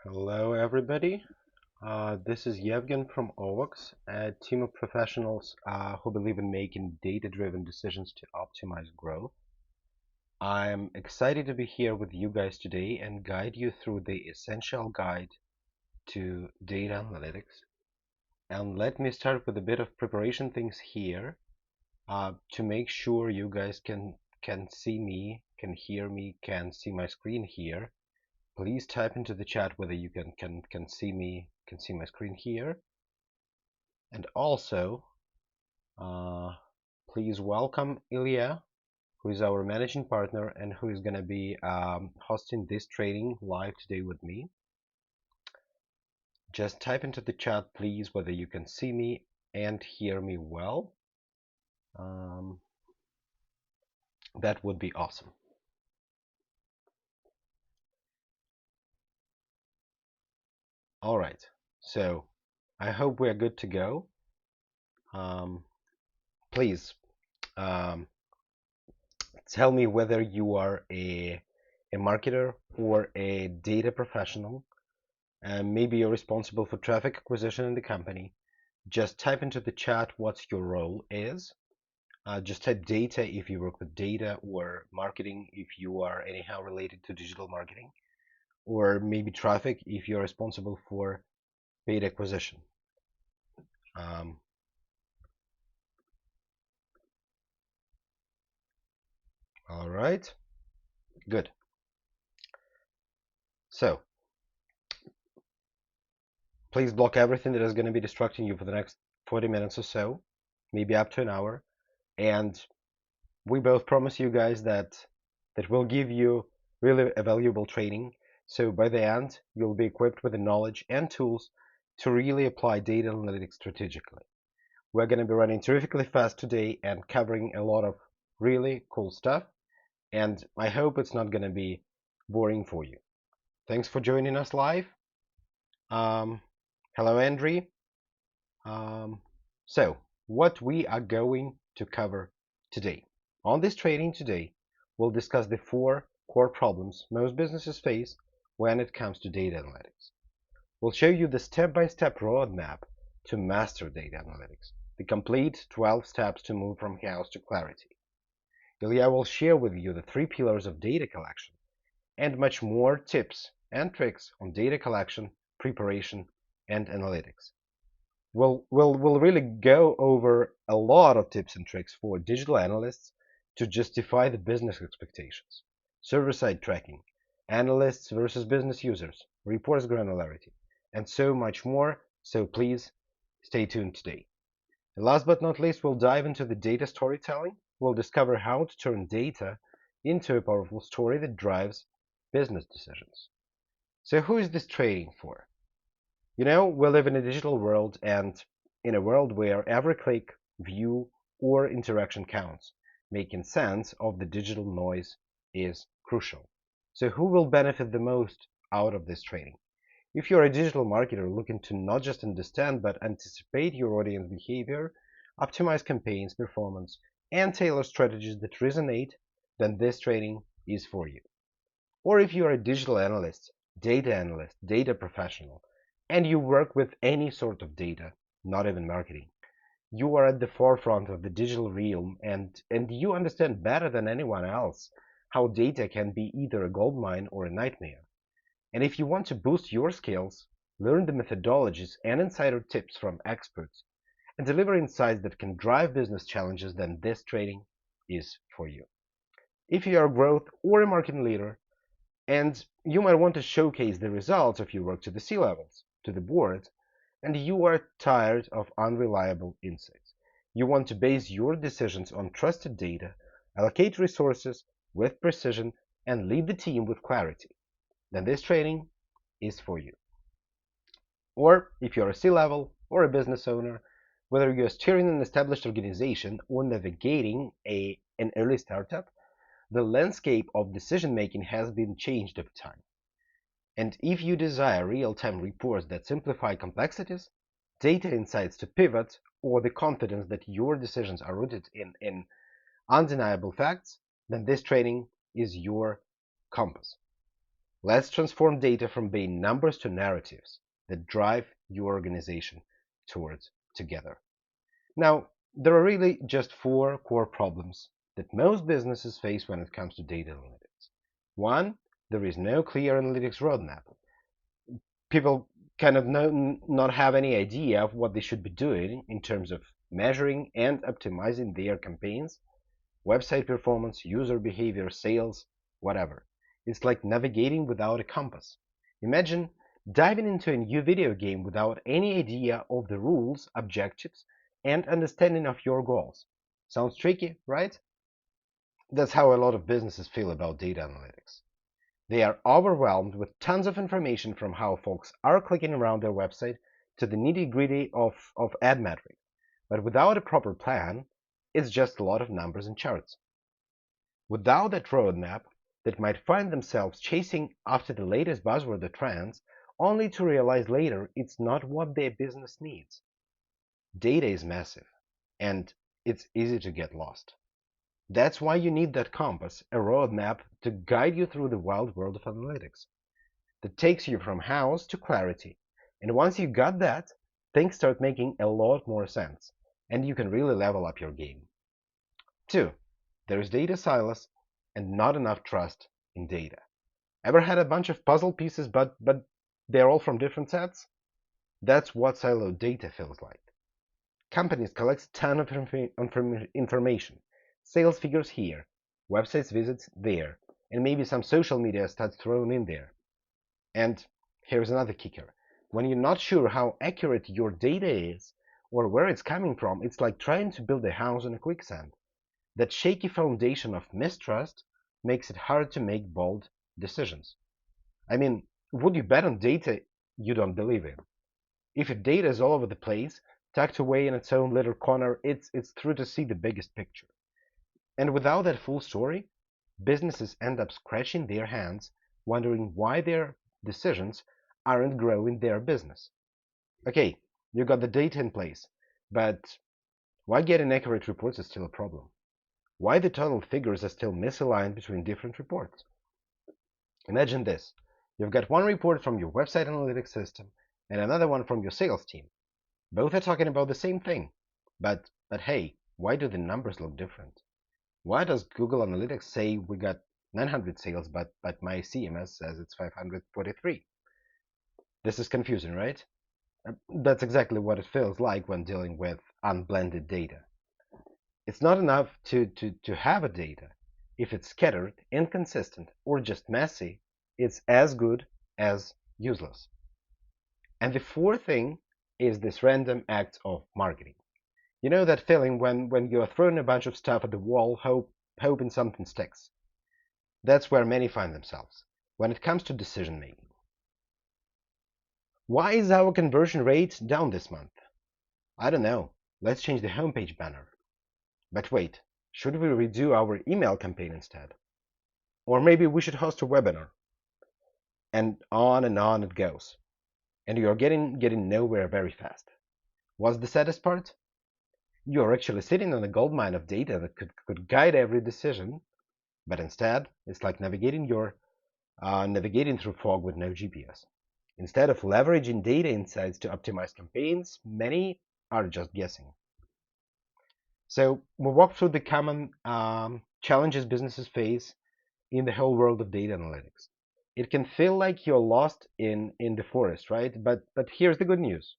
Hello, everybody. This is Ievgen from OWOX, a team of professionals who believe in making data-driven decisions to optimize growth. I'm excited to be here with you guys today and guide you through the essential guide to data analytics. And let me start with a bit of preparation things here to make sure you guys can see me, can hear me, can see my screen here. Please type into the chat whether you can see me, can see my screen here. And also, please welcome Ilya, who is our managing partner and who is going to be hosting this training live today with me. Just type into the chat, please, whether you can see me and hear me well. That would be awesome. All right, so I hope we're good to go. Please tell me whether you are a marketer or a data professional, and maybe you're responsible for traffic acquisition in the company. Just type into the chat what your role is. Just type data if you work with data, or marketing if you are anyhow related to digital marketing, or maybe traffic if you're responsible for paid acquisition. All right, good. So please block everything that is going to be distracting you for the next 40 minutes or so, maybe up to an hour. And we both promise you guys that will give you really a valuable training. So by the end, you'll be equipped with the knowledge and tools to really apply data analytics strategically. We're going to be running terrifically fast today and covering a lot of really cool stuff. And I hope it's not going to be boring for you. Thanks for joining us live. Hello, Andrew. So what we are going to cover today. On this training today, we'll discuss the 4 core problems most businesses face when it comes to data analytics. We'll show you the step-by-step roadmap to master data analytics, the complete 12 steps to move from chaos to clarity. Ilya will share with you the 3 pillars of data collection and much more tips and tricks on data collection, preparation, and analytics. We'll really go over a lot of tips and tricks for digital analysts to justify the business expectations, server-side tracking, analysts versus business users, reports granularity, and so much more. So please stay tuned today. And last but not least, we'll dive into the data storytelling. We'll discover how to turn data into a powerful story that drives business decisions. So who is this training for? You know, we live in a digital world, and in a world where every click, view, or interaction counts, making sense of the digital noise is crucial. So who will benefit the most out of this training? If you're a digital marketer looking to not just understand but anticipate your audience behavior, optimize campaigns performance, and tailor strategies that resonate, then this training is for you. Or if you're a digital analyst, data professional, and you work with any sort of data, not even marketing, you are at the forefront of the digital realm, and you understand better than anyone else how data can be either a goldmine or a nightmare. And if you want to boost your skills, learn the methodologies and insider tips from experts, and deliver insights that can drive business challenges, then this training is for you. If you are a growth or a marketing leader, and you might want to showcase the results of your work to the C-levels, to the board, and you are tired of unreliable insights. You want to base your decisions on trusted data, allocate resources with precision, and lead the team with clarity. Then this training is for you. Or if you're a C-level or a business owner, whether you're steering an established organization or navigating an early startup, the landscape of decision-making has been changed over time. And if you desire real-time reports that simplify complexities, data insights to pivot, or the confidence that your decisions are rooted in undeniable facts, then this training is your compass. Let's transform data from being numbers to narratives that drive your organization towards together. Now, there are really just four core problems that most businesses face when it comes to data analytics. One, there is no clear analytics roadmap. People kind of not have any idea of what they should be doing in terms of measuring and optimizing their campaigns, website performance, user behavior, sales, whatever. It's like navigating without a compass. Imagine diving into a new video game without any idea of the rules, objectives, and understanding of your goals. Sounds tricky, right? That's how a lot of businesses feel about data analytics. They are overwhelmed with tons of information from how folks are clicking around their website to the nitty-gritty of ad metrics. But without a proper plan, it's just a lot of numbers and charts. Without that roadmap, they might find themselves chasing after the latest buzzword or trends, only to realize later it's not what their business needs. Data is massive, and it's easy to get lost. That's why you need that compass, a roadmap to guide you through the wild world of analytics that takes you from house to clarity. And once you got that, things start making a lot more sense, and you can really level up your game. 2. There's data silos and not enough trust in data. Ever had a bunch of puzzle pieces, but they're all from different sets? That's what siloed data feels like. Companies collect a ton of information, sales figures here, websites visits there, and maybe some social media stats thrown in there. And here's another kicker. When you're not sure how accurate your data is or where it's coming from, it's like trying to build a house on a quicksand. That shaky foundation of mistrust makes it hard to make bold decisions. I mean, would you bet on data you don't believe in? If your data is all over the place, tucked away in its own little corner, it's through to see the biggest picture. And without that full story, businesses end up scratching their hands, wondering why their decisions aren't growing their business. Okay, you got the data in place, but why getting accurate reports is still a problem? Why the total figures are still misaligned between different reports? Imagine this. You've got one report from your website analytics system and another one from your sales team. Both are talking about the same thing. But hey, why do the numbers look different? Why does Google Analytics say we got 900 sales, but my CMS says it's 543? This is confusing, right? That's exactly what it feels like when dealing with unblended data. It's not enough to have a data. If it's scattered, inconsistent, or just messy, it's as good as useless. And the fourth thing is this random act of marketing. You know that feeling when you're throwing a bunch of stuff at the wall, hoping something sticks? That's where many find themselves when it comes to decision making. Why is our conversion rate down this month? I don't know. Let's change the homepage banner. But wait, should we redo our email campaign instead? Or maybe we should host a webinar. And on it goes. And you're getting nowhere very fast. What's the saddest part? You're actually sitting on a goldmine of data that could guide every decision, but instead, it's like navigating through fog with no GPS. Instead of leveraging data insights to optimize campaigns, many are just guessing. So we'll walk through the common challenges businesses face in the whole world of data analytics. It can feel like you're lost in the forest, right? But here's the good news.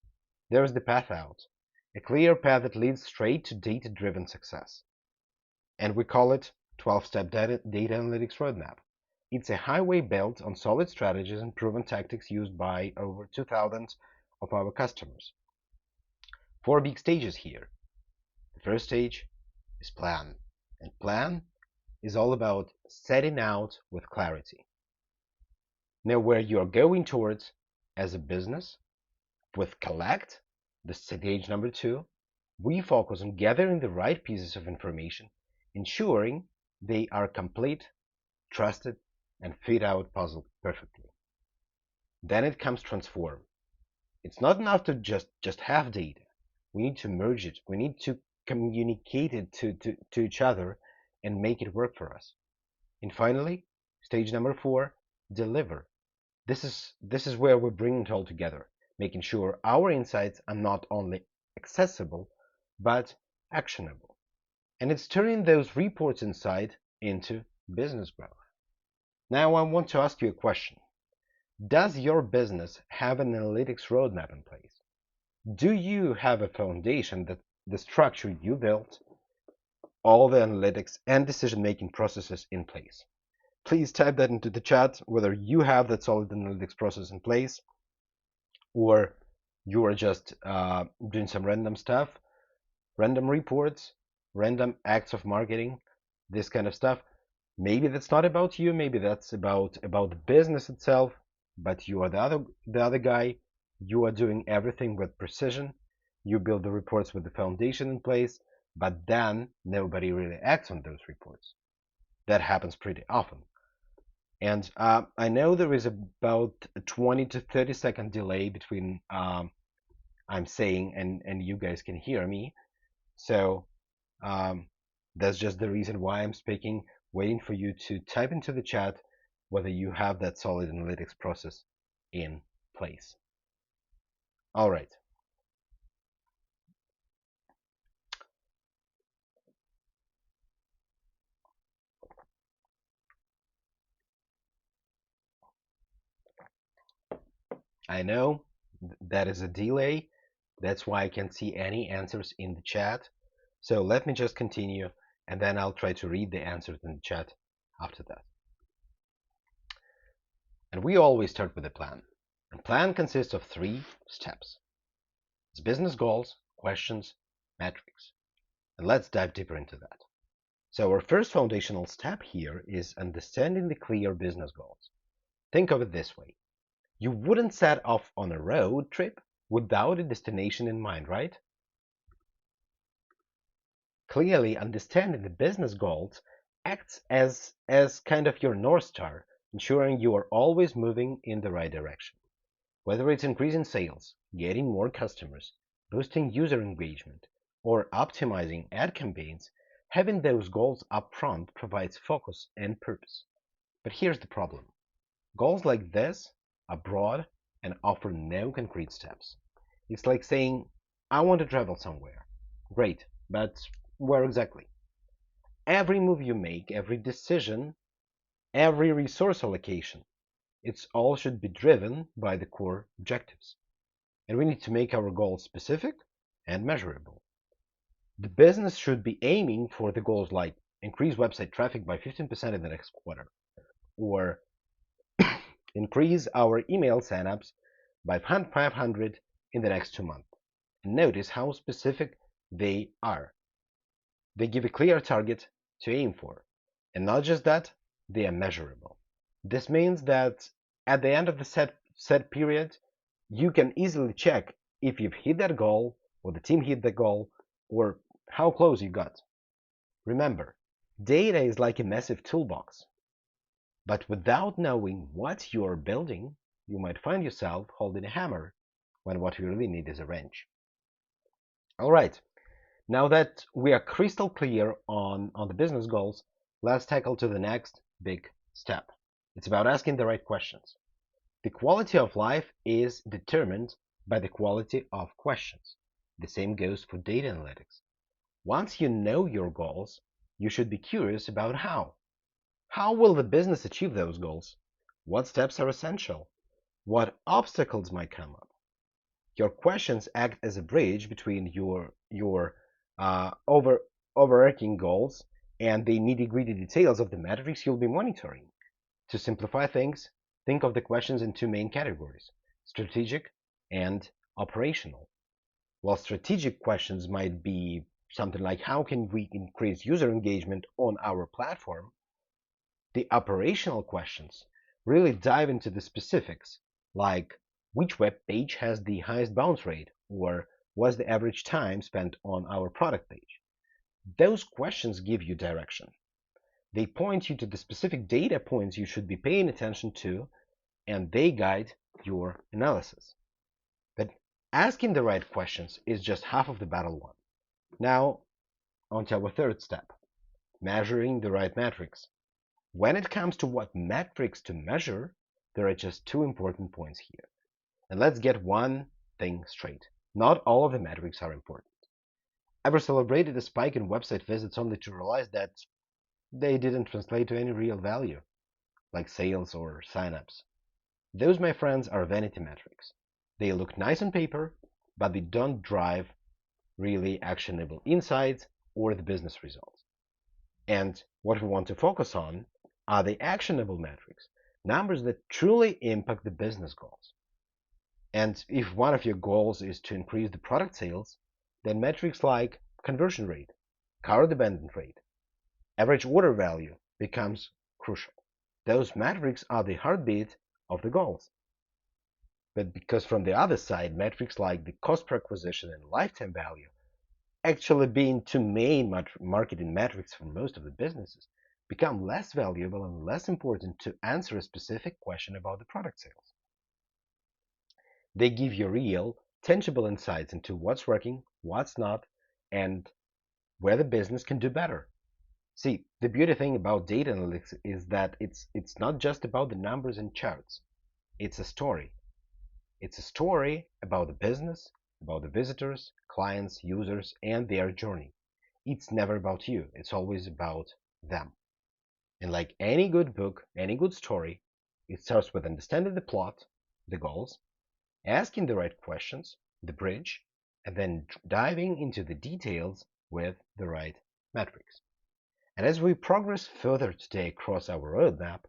There's the path out. A clear path that leads straight to data-driven success. And we call it 12-step data analytics roadmap. It's a highway built on solid strategies and proven tactics used by over 2,000 of our customers. 4 big stages here. The first stage is plan. And plan is all about setting out with clarity. Know where you are going towards as a business. With collect, the stage number 2, we focus on gathering the right pieces of information, ensuring they are complete, trusted, and fit our puzzle perfectly. Then it comes transform. It's not enough to just have data. We need to merge it. We need to communicate it to each other and make it work for us. And finally, stage number 4, deliver. This is where we bring it all together, making sure our insights are not only accessible but actionable. And it's turning those reports insight into business growth. Now I want to ask you a question. Does your business have an analytics roadmap in place? Do you have a foundation that the structure you built, all the analytics and decision-making processes in place? Please type that into the chat whether you have that solid analytics process in place or you are just doing some random stuff, random reports, random acts of marketing, this kind of stuff. Maybe that's not about you, maybe that's about the business itself, but you are the other guy. You are doing everything with precision. You build the reports with the foundation in place, but then nobody really acts on those reports. That happens pretty often. And I know there is about a 20 to 30-second delay between I'm saying and you guys can hear me. So that's just the reason why I'm speaking, waiting for you to type into the chat whether you have that solid analytics process in place. All right. I know that is a delay. That's why I can't see any answers in the chat. So let me just continue, and then I'll try to read the answers in the chat after that. And we always start with a plan. A plan consists of 3 steps. It's business goals, questions, metrics. And let's dive deeper into that. So our first foundational step here is understanding the clear business goals. Think of it this way. You wouldn't set off on a road trip without a destination in mind, right? Clearly understanding the business goals acts as kind of your North Star, ensuring you are always moving in the right direction. Whether it's increasing sales, getting more customers, boosting user engagement, or optimizing ad campaigns, having those goals up front provides focus and purpose. But here's the problem. Goals like this are broad and offer no concrete steps. It's like saying, I want to travel somewhere. Great, but where exactly? Every move you make, every decision, every resource allocation, it's all should be driven by the core objectives. And we need to make our goals specific and measurable. The business should be aiming for the goals like increase website traffic by 15% in the next quarter, or increase our email signups by 500 in the next 2 months. And notice how specific they are. They give a clear target to aim for. And not just that, they are measurable. This means that at the end of the set period, you can easily check if you've hit that goal, or the team hit the goal, or how close you got. Remember, data is like a massive toolbox. But without knowing what you're building, you might find yourself holding a hammer when what you really need is a wrench. All right, now that we are crystal clear on the business goals, let's tackle to the next big step. It's about asking the right questions. The quality of life is determined by the quality of questions. The same goes for data analytics. Once you know your goals, you should be curious about how. How will the business achieve those goals? What steps are essential? What obstacles might come up? Your questions act as a bridge between your overarching goals and the nitty-gritty details of the metrics you'll be monitoring. To simplify things, think of the questions in 2 main categories: strategic and operational. While strategic questions might be something like how can we increase user engagement on our platform, the operational questions really dive into the specifics, like which web page has the highest bounce rate, or what's the average time spent on our product page. Those questions give you direction. They point you to the specific data points you should be paying attention to, and they guide your analysis. But asking the right questions is just half of the battle won. Now, on to our third step, measuring the right metrics. When it comes to what metrics to measure, there are just two important points here. And let's get one thing straight. Not all of the metrics are important. Ever celebrated a spike in website visits only to realize that they didn't translate to any real value, like sales or signups? Those, my friends, are vanity metrics. They look nice on paper, but they don't drive really actionable insights or the business results. And what we want to focus on are the actionable metrics, numbers that truly impact the business goals. And if one of your goals is to increase the product sales, then metrics like conversion rate, cart abandon rate, average order value becomes crucial. Those metrics are the heartbeat of the goals. But because from the other side, metrics like the cost per acquisition and lifetime value, actually being two main marketing metrics for most of the businesses, become less valuable and less important to answer a specific question about the product sales. They give you real, tangible insights into what's working, what's not, and where the business can do better. See, the beauty thing about data analytics is that it's not just about the numbers and charts. It's a story. It's a story about the business, about the visitors, clients, users, and their journey. It's never about you. It's always about them. And like any good book, any good story, it starts with understanding the plot, the goals, asking the right questions, the bridge, and then diving into the details with the right metrics. And as we progress further today across our roadmap,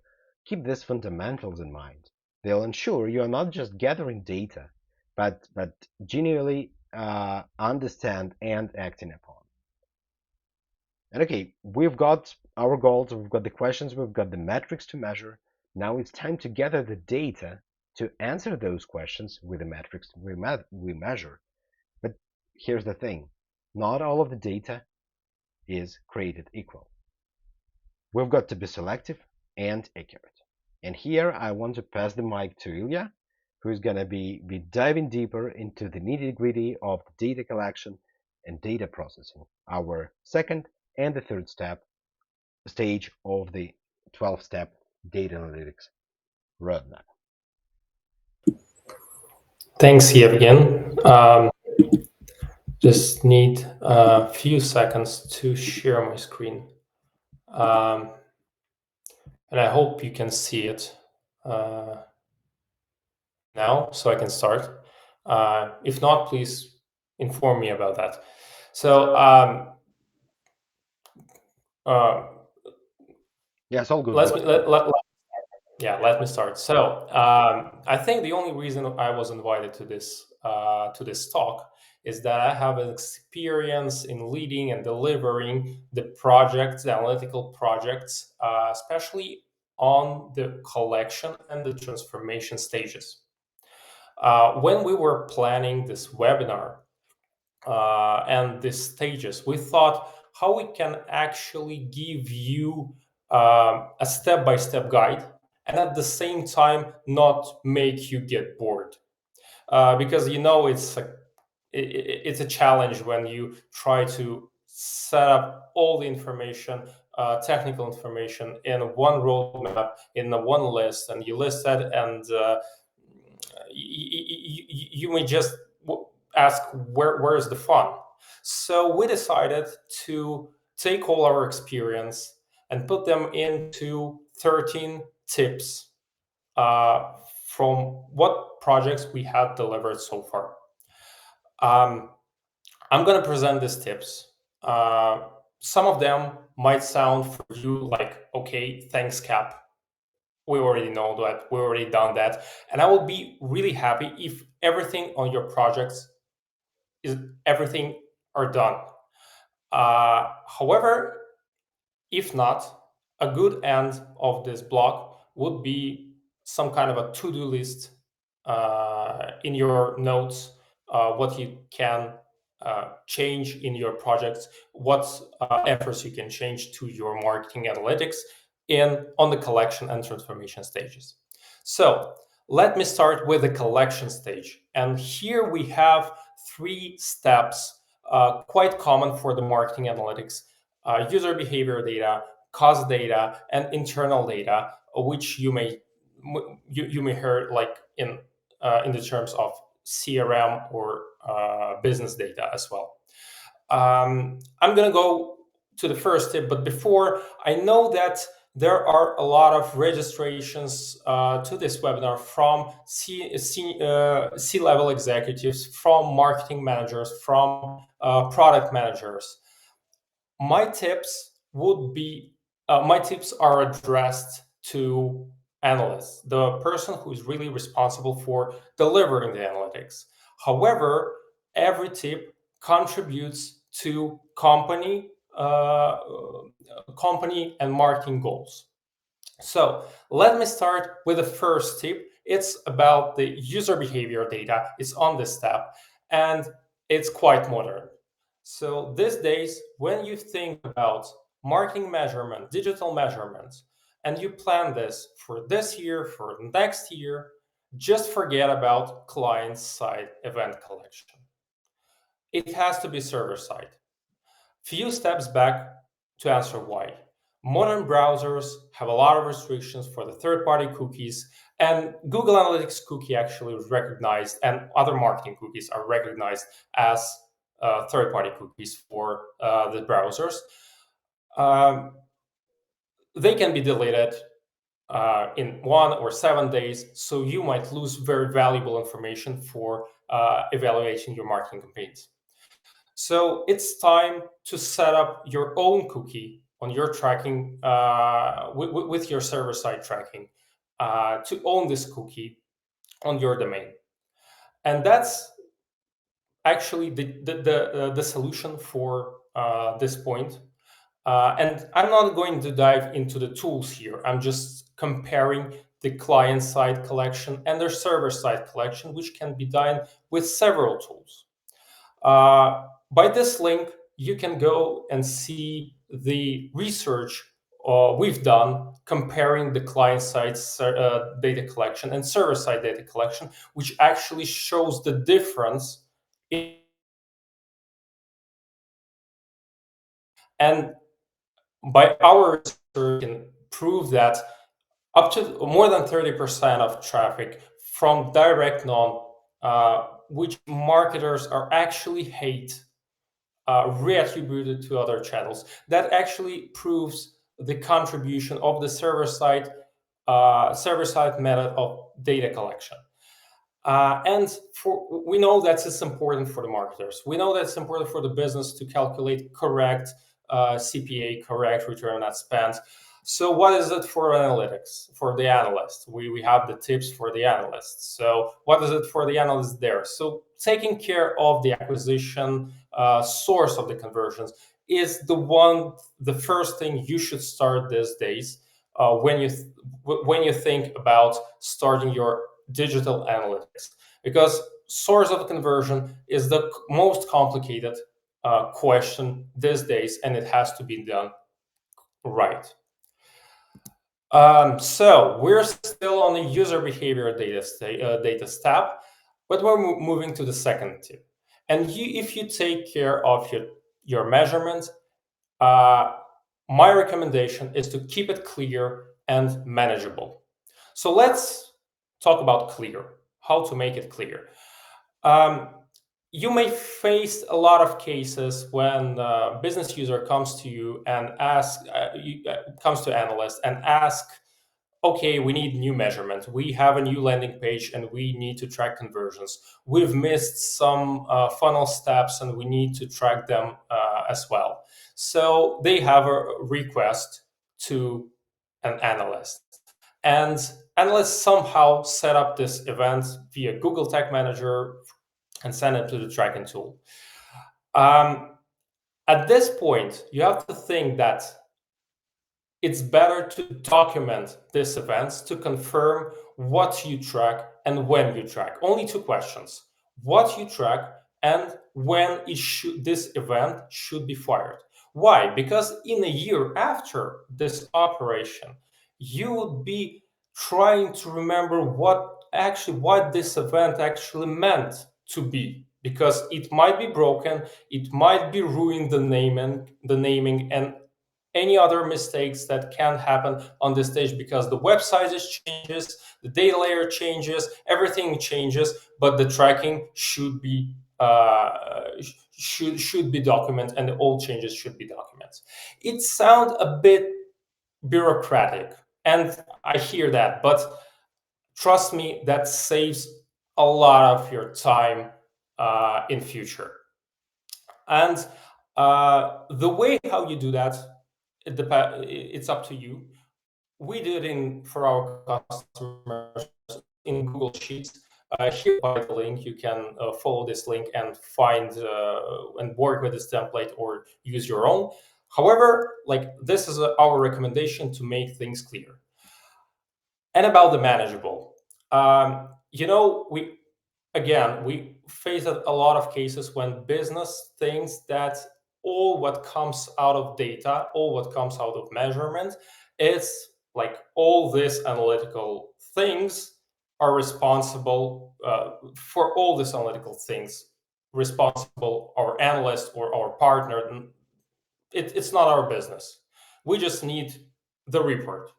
keep these fundamentals in mind. They'll ensure you are not just gathering data, but genuinely understand and acting upon. And okay, we've got our goals, we've got the questions, we've got the metrics to measure. Now it's time to gather the data to answer those questions with the metrics we measure. But here's the thing, not all of the data is created equal. We've got to be selective and accurate. And here I want to pass the mic to Ilya, who's going to be diving deeper into the nitty-gritty of data collection and data processing, our second and the third stage of the 12-step data analytics roadmap. Thanks, Ievgen. Just need a few seconds to share my screen. And I hope you can see it now, so I can start. If not, please inform me about that. So, Yes, all good. let me start. So, I think the only reason I was invited to this talk is that I have an experience in leading and delivering the projects, the analytical projects, especially on the collection and the transformation stages. When we were planning this webinar and these stages, we thought how we can actually give you a step-by-step guide and at the same time not make you get bored. Because it's a challenge when you try to set up all the information, technical information in one roadmap, in one list, and you list that, and you may just ask where's the fun. So we decided to take all our experience and put them into 13 tips from what projects we have delivered so far. I'm going to present these tips. Some of them might sound for you like, okay, thanks, Cap. We already know that. We already done that. And I will be really happy if everything on your projects everything are done. However, if not, a good end of this block would be some kind of a to-do list in your notes, what you can change in your projects, what efforts you can change to your marketing analytics on the collection and transformation stages. So let me start with the collection stage. And here we have 3 steps, quite common for the marketing analytics: user behavior data, cost data, and internal data, which you may you may hear like in the terms of CRM or business data as well. I'm going to go to the first tip, but before, I know that there are a lot of registrations to this webinar from C-level executives, from marketing managers, from product managers. My tips are addressed to analysts, the person who is really responsible for delivering the analytics. However, every tip contributes to company and marketing goals. So let me start with the first tip. It's about the user behavior data. It's on this tab, and it's quite modern. So these days, when you think about marketing measurement, digital measurements, and you plan this for this year, for next year, just forget about client-side event collection. It has to be server-side. Few steps back to answer why. Modern browsers have a lot of restrictions for the third-party cookies, and Google Analytics cookie actually is recognized, and other marketing cookies are recognized as third-party cookies for the browsers. They can be deleted in 1 or 7 days, so you might lose very valuable information for evaluating your marketing campaigns. So it's time to set up your own cookie on your tracking with your server-side tracking to own this cookie on your domain. And that's actually the solution for this point. And I'm not going to dive into the tools here. I'm just comparing the client-side collection and their server-side collection, which can be done with several tools. By this link, you can go and see the research we've done comparing the client-side data collection and server-side data collection, which actually shows the difference and by our research can prove that up to more than 30% of traffic from direct non, which marketers are actually hate, reattributed to other channels. That actually proves the contribution of the server-side method of data collection. And we know that it's important for the marketers. We know that it's important for the business to calculate correct CPA, correct return on ad spend. So what is it for analytics, for the analyst? We have the tips for the analysts. So what is it for the analyst there? So taking care of the acquisition source of the conversions is the first thing you should start these days when you think about starting your digital analytics, because source of conversion is the most complicated question these days, and it has to be done right. So we're still on the user behavior data tab, but we're moving to the second tip. And if you take care of your measurements, my recommendation is to keep it clear and manageable. So let's talk about clear, how to make it clear. You may face a lot of cases when a business user comes to you and comes to analyst and ask, okay, we need new measurement. We have a new landing page and we need to track conversions. We've missed some funnel steps and we need to track them as well. So they have a request to an analyst. And analysts somehow set up this event via Google Tag Manager and send it to the tracking tool. At this point, you have to think that it's better to document these events to confirm what you track and when you track. Only 2 questions: what you track and when this event should be fired. Why? Because in a year after this operation, you would be trying to remember what this event actually meant to be, because it might be broken, it might be ruined the naming, and any other mistakes that can happen on this stage, because the web size changes, the data layer changes, everything changes, but the tracking should be should be documented, and all changes should be documented. It sounds a bit bureaucratic, and I hear that, but trust me, that saves a lot of your time in future. And the way how you do that, it's up to you. We did for our customers in Google Sheets. Here by the link, you can follow this link and find and work with this template or use your own. However, like, this is our recommendation to make things clear. And about the manageable, we face a lot of cases when business thinks that all what comes out of data, all what comes out of measurement, is like all these analytical things are responsible for all these analytical things, responsible our analyst or our partner. It's not our business. We just need the report.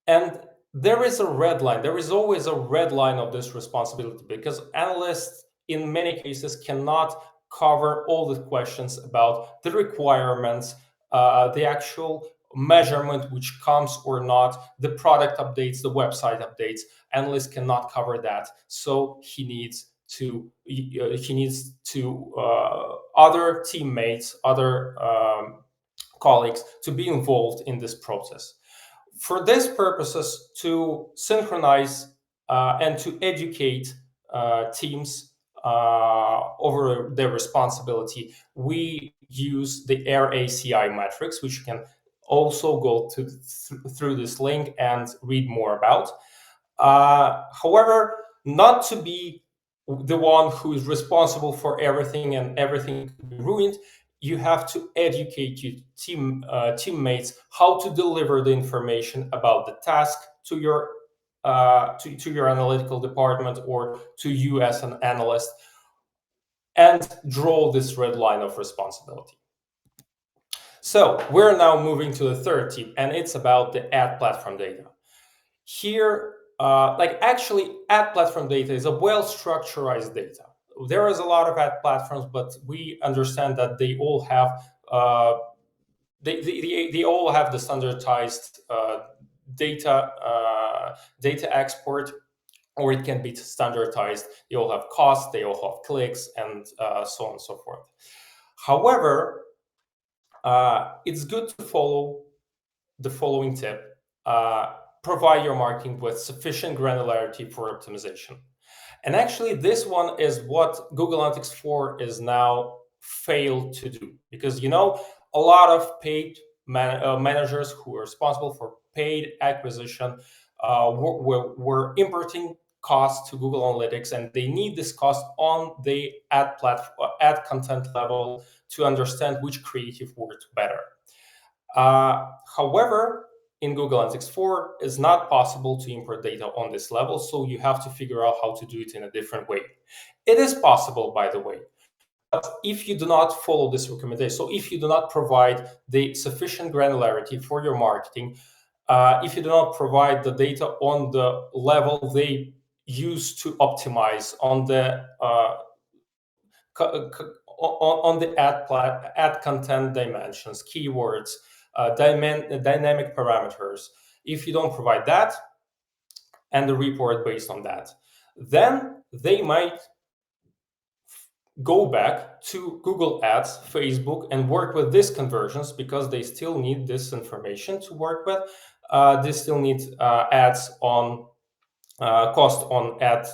And there is a red line. There is always a red line of this responsibility, because analysts in many cases cannot cover all the questions about the requirements, the actual measurement which comes or not, the product updates, the website updates. Analysts cannot cover that, so he needs to other teammates, other colleagues to be involved in this process. For these purposes, to synchronize and to educate teams over their responsibility, we use the AIR-ACI metrics, which you can also go through this link and read more about. However, not to be the one who is responsible for everything and everything could be ruined, you have to educate your teammates how to deliver the information about the task to your analytical department or to you as an analyst, and draw this red line of responsibility. So we're now moving to the third tip, and it's about the ad platform data. Here, actually, ad platform data is a well-structured data. There is a lot of ad platforms, but we understand that they all have they all have the standardized data export, or it can be standardized. They all have costs, they all have clicks, and so on and so forth. However, it's good to follow the following tip. Provide your marketing with sufficient granularity for optimization. And actually, this one is what Google Analytics 4 is now failed to do, because a lot of paid managers who are responsible for paid acquisition were importing costs to Google Analytics, and they need this cost on the ad content level to understand which creative worked better. However, in Google Analytics 4, it's not possible to import data on this level, so you have to figure out how to do it in a different way. It is possible, by the way, but if you do not follow this recommendation, so if you do not provide the sufficient granularity for your marketing, if you do not provide the data on the level they use to optimize on the ad content dimensions, keywords, dynamic parameters, if you don't provide that and the report based on that, then they might go back to Google Ads, Facebook, and work with these conversions, because they still need this information to work with. They still need ads on cost on ad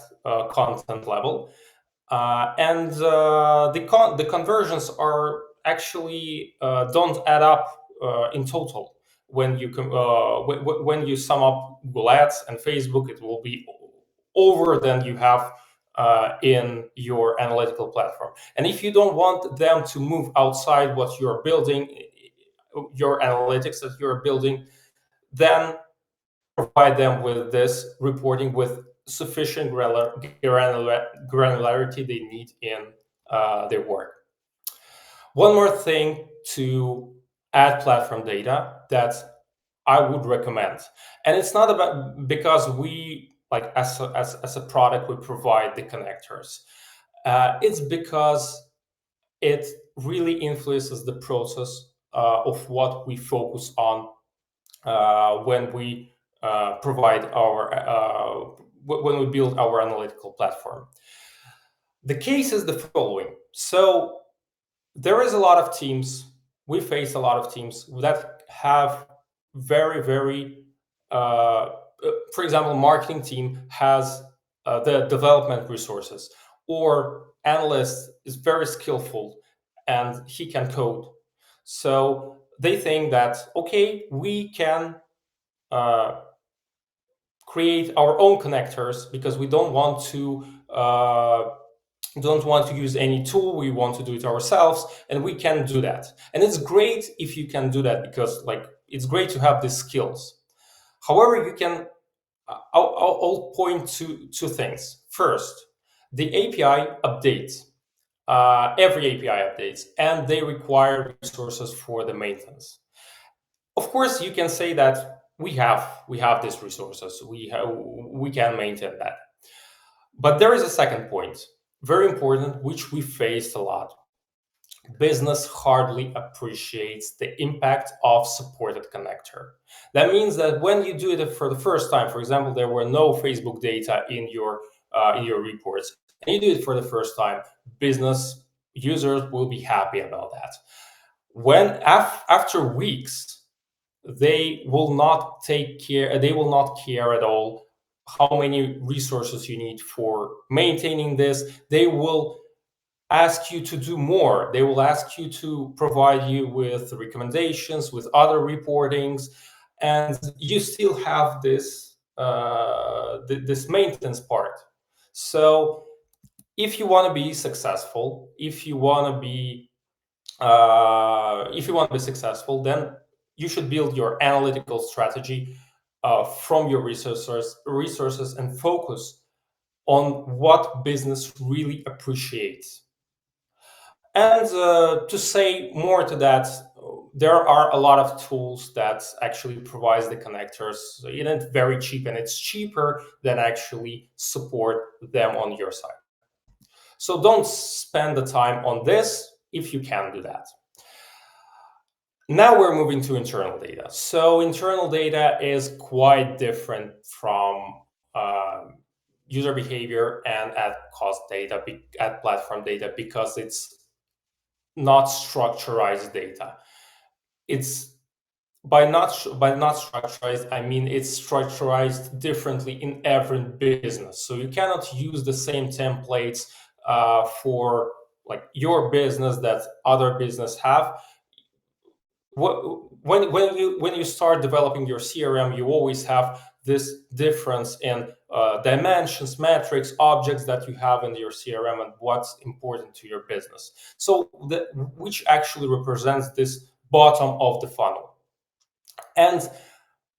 content level. And the conversions are actually don't add up in total. When you sum up Google Ads and Facebook, it will be over than you have in your analytical platform. And if you don't want them to move outside what you're building, your analytics that you're building, then provide them with this reporting with sufficient granularity they need in their work. One more thing to ad platform data that I would recommend. And it's not about because we like as a product we provide the connectors. It's because it really influences the process of what we focus on when we provide our when we build our analytical platform. The case is the following. So there is a lot of teams. We face a lot of teams that have very for example, marketing team has the development resources, or analyst is very skillful and he can code. So they think that okay, we can uh, create our own connectors because we don't want to use any tool. We want to do it ourselves, and we can do that. And it's great if you can do that because like it's great to have these skills. However, you can I'll point to two things. First, the API updates. Every API updates, and they require resources for the maintenance. Of course, you can say that we have these resources. We can maintain that. But there is a second point, very important, which we faced a lot. Business hardly appreciates the impact of supported connector. That means that when you do it for the first time, for example, there were no Facebook data in your reports, and you do it for the first time, business users will be happy about that. When after weeks, they will not take care. They will not care at all how many resources you need for maintaining this. They will ask you to do more. They will ask you to provide you with recommendations, with other reportings, and you still have this maintenance part. So if you want to be successful, if you want to be successful, then you should build your analytical strategy from your resources and focus on what business really appreciates. And to say more to that, there are a lot of tools that actually provides the connectors. It's very cheap, and it's cheaper than actually support them on your side. So don't spend the time on this if you can do that. Now we're moving to internal data. So internal data is quite different from user behavior and ad cost data, ad platform data, because it's not structurized data. It's by not structurized, I mean it's structurized differently in every business. So you cannot use the same templates for like your business that other business have. When you start developing your CRM, you always have this difference in dimensions, metrics, objects that you have in your CRM, and what's important to your business. So which actually represents this bottom of the funnel. And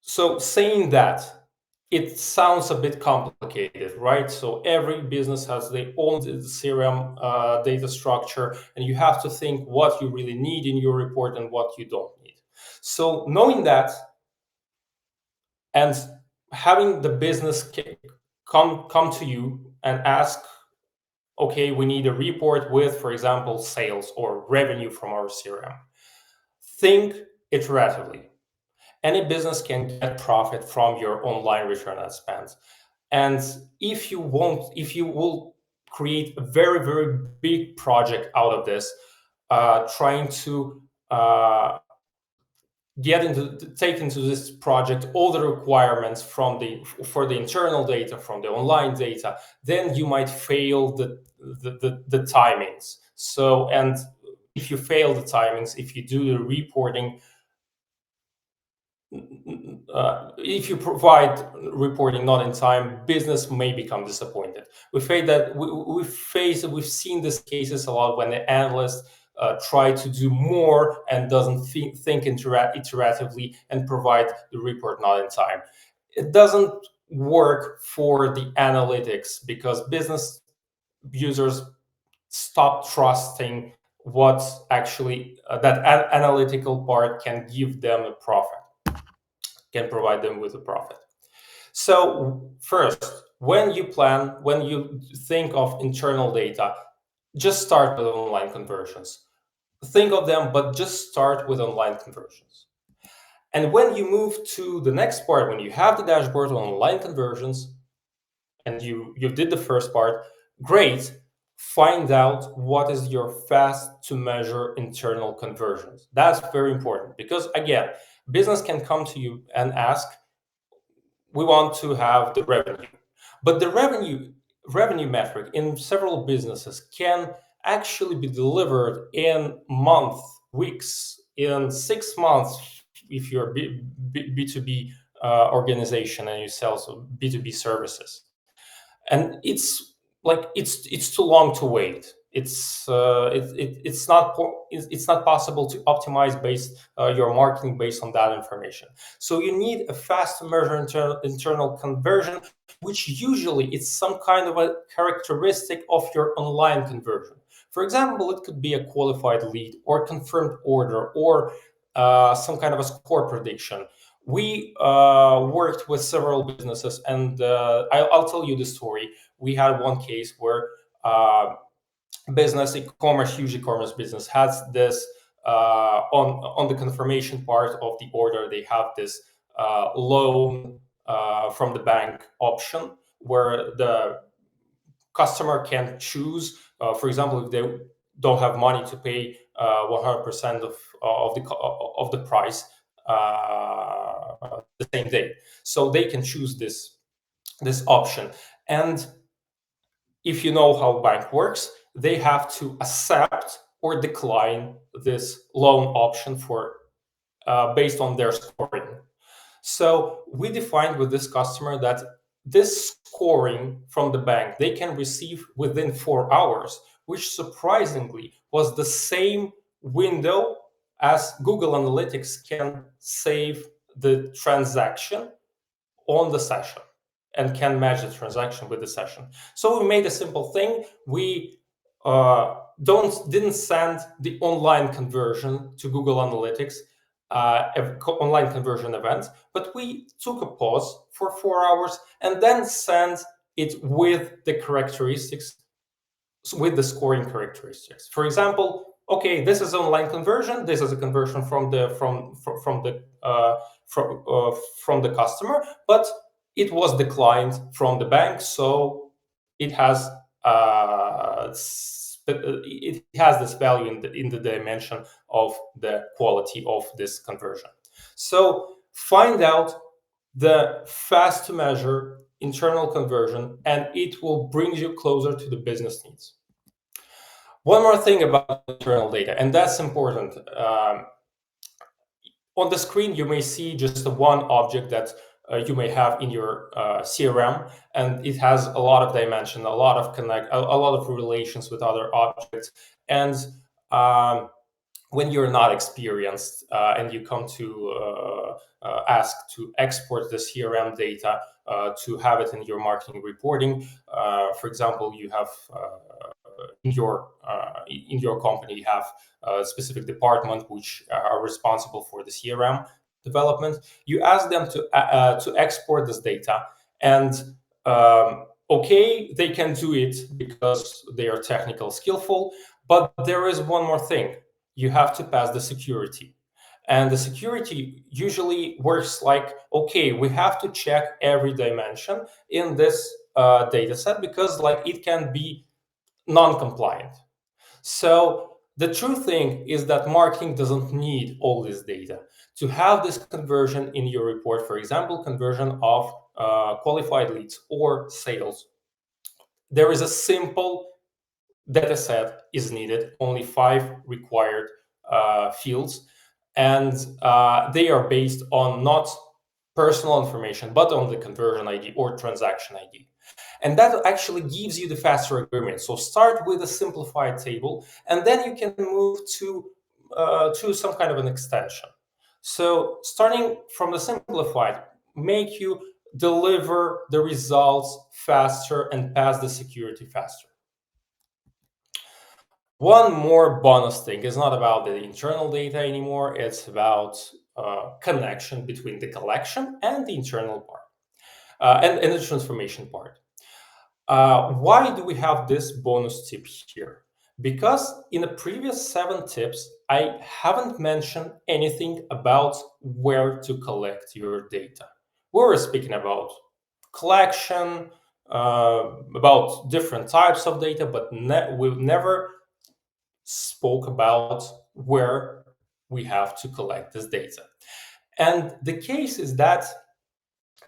so saying that, it sounds a bit complicated, right? So every business has their own CRM data structure, and you have to think what you really need in your report and what you don't need. So knowing that, and having the business come to you and ask, okay, we need a report with, for example, sales or revenue from our CRM. Think iteratively. Any business can get profit from your online return on spend. And if you will create a very big project out of this, trying to take into this project all the requirements for the internal data, from the online data, then you might fail the timings. So, and if you fail the timings, if you do the reporting, if you provide reporting not in time, business may become disappointed. We've seen these cases a lot when the analysts try to do more and doesn't think iteratively and provide the report not in time. It doesn't work for the analytics because business users stop trusting what actually that analytical part can give them a profit, can provide them with a profit. So first, when you think of internal data, just start with online conversions. Think of them, but just start with online conversions. And when you move to the next part, when you have the dashboard on online conversions, and you did the first part, great. Find out what is your fast to measure internal conversions. That's very important because again, business can come to you and ask, we want to have the revenue, but the revenue metric in several businesses can actually be delivered in months, weeks, in 6 months if you're a B2B organization and you sell B2B services. And it's too long to wait. It's not possible to optimize your marketing based on that information. So you need a fast to measure internal conversion, which usually is some kind of a characteristic of your online conversion. For example, it could be a qualified lead or confirmed order or some kind of a score prediction. We worked with several businesses, and I'll tell you the story. We had one case where huge e-commerce business has this on the confirmation part of the order. They have this loan from the bank option where the customer can choose. For example, if they don't have money to pay 100% of the price the same day, so they can choose this option. And if you know how bank works, they have to accept or decline this loan option for based on their scoring. So we defined with this customer that this scoring from the bank they can receive within 4 hours, which surprisingly was the same window as Google Analytics can save the transaction on the session and can match the transaction with the session. So we made a simple thing. We didn't send the online conversion to Google Analytics, online conversion event, but we took a pause for 4 hours and then sent it with the characteristics, with the scoring characteristics. For example, okay, this is online conversion. This is a conversion from the from the customer, but it was declined from the bank, so it has this value in the dimension of the quality of this conversion. So find out the fast to measure internal conversion, and it will bring you closer to the business needs. One more thing about internal data, and that's important. On the screen, you may see just one object that you may have in your CRM, and it has a lot of dimension, a lot of relations with other objects. And when you're not experienced and you come to ask to export the CRM data to have it in your marketing reporting, for example, you have in your company you have a specific department which are responsible for the CRM development. You ask them to export this data, and okay, they can do it because they are technical skillful, but there is one more thing. You have to pass the security. And the security usually works like, okay, we have to check every dimension in this data set because like it can be non-compliant. So the true thing is that marketing doesn't need all this data. To have this conversion in your report, for example, conversion of qualified leads or sales, there is a simple data set is needed, only 5 required fields, and they are based on not personal information, but on the conversion ID or transaction ID. And that actually gives you the faster agreement. So start with a simplified table, and then you can move to some kind of an extension. So starting from the simplified, make you deliver the results faster and pass the security faster. One more bonus thing is not about the internal data anymore. It's about connection between the collection and the internal part and the transformation part. Why do we have this bonus tip here? Because in the previous 7 tips, I haven't mentioned anything about where to collect your data. We were speaking about collection, about different types of data, but we've never spoke about where we have to collect this data. And the case is that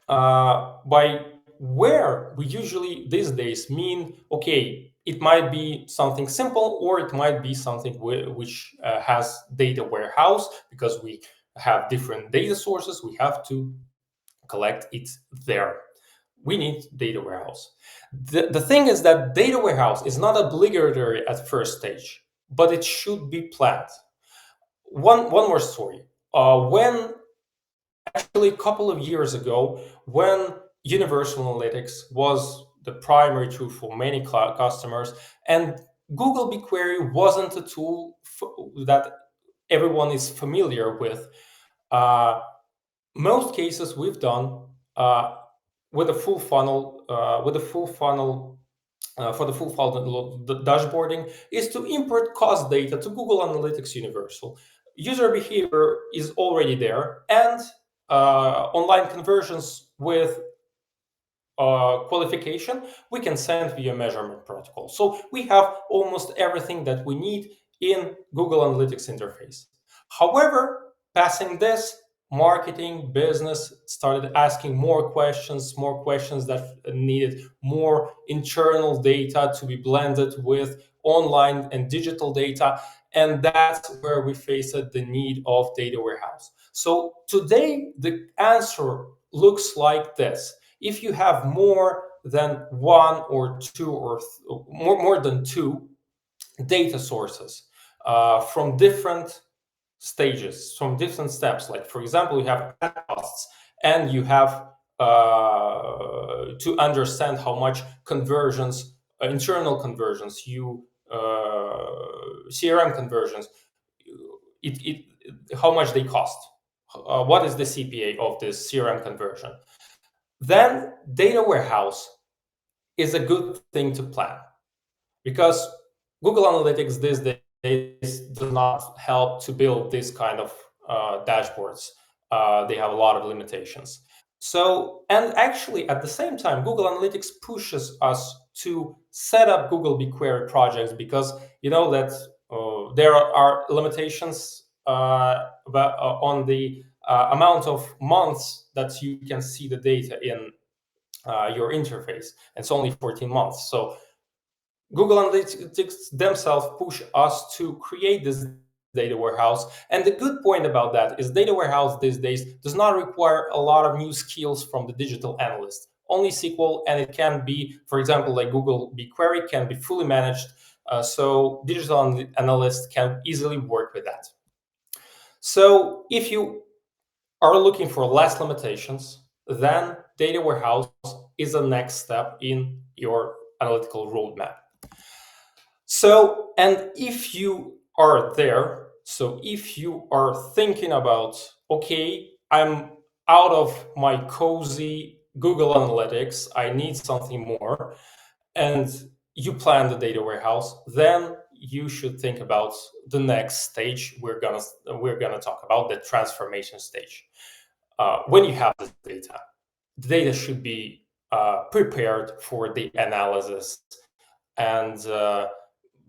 by where we usually these days mean, okay, it might be something simple or it might be something which has data warehouse, because we have different data sources, we have to collect it there. We need data warehouse. The thing is that data warehouse is not obligatory at first stage, but it should be planned. One more story. When actually a couple of years ago, when Universal Analytics was the primary tool for many cloud customers, and Google BigQuery wasn't a tool that everyone is familiar with. Most cases we've done with a full funnel, for the full funnel dashboarding is to import cost data to Google Analytics Universal. User behavior is already there, and online conversions with qualification we can send via measurement protocol. So we have almost everything that we need in Google Analytics interface. However, passing this, marketing business started asking more questions that needed more internal data to be blended with online and digital data, and that's where we faced the need of data warehouse. So today the answer looks like this. If you have more than one or two or more than two data sources from different stages, from different steps, like for example, you have ad costs and you have to understand how much conversions, internal conversions, CRM conversions, how much they cost. What is the CPA of this CRM conversion? Then data warehouse is a good thing to plan, because Google Analytics these days does not help to build this kind of dashboards. They have a lot of limitations. So, and actually at the same time, Google Analytics pushes us to set up Google BigQuery projects, because you know that there are limitations on the amount of months that you can see the data in your interface. It's only 14 months. So Google Analytics themselves push us to create this data warehouse. And the good point about that is data warehouse these days does not require a lot of new skills from the digital analyst. Only SQL, and it can be, for example, like Google BigQuery can be fully managed. So digital analysts can easily work with that. So if you are looking for less limitations, then data warehouse is the next step in your analytical roadmap. So, and if you are there, so if you are thinking about, okay, I'm out of my cozy Google Analytics, I need something more, and you plan the data warehouse, then you should think about the next stage we're gonna talk about, the transformation stage. When you have the data should be prepared for the analysis, and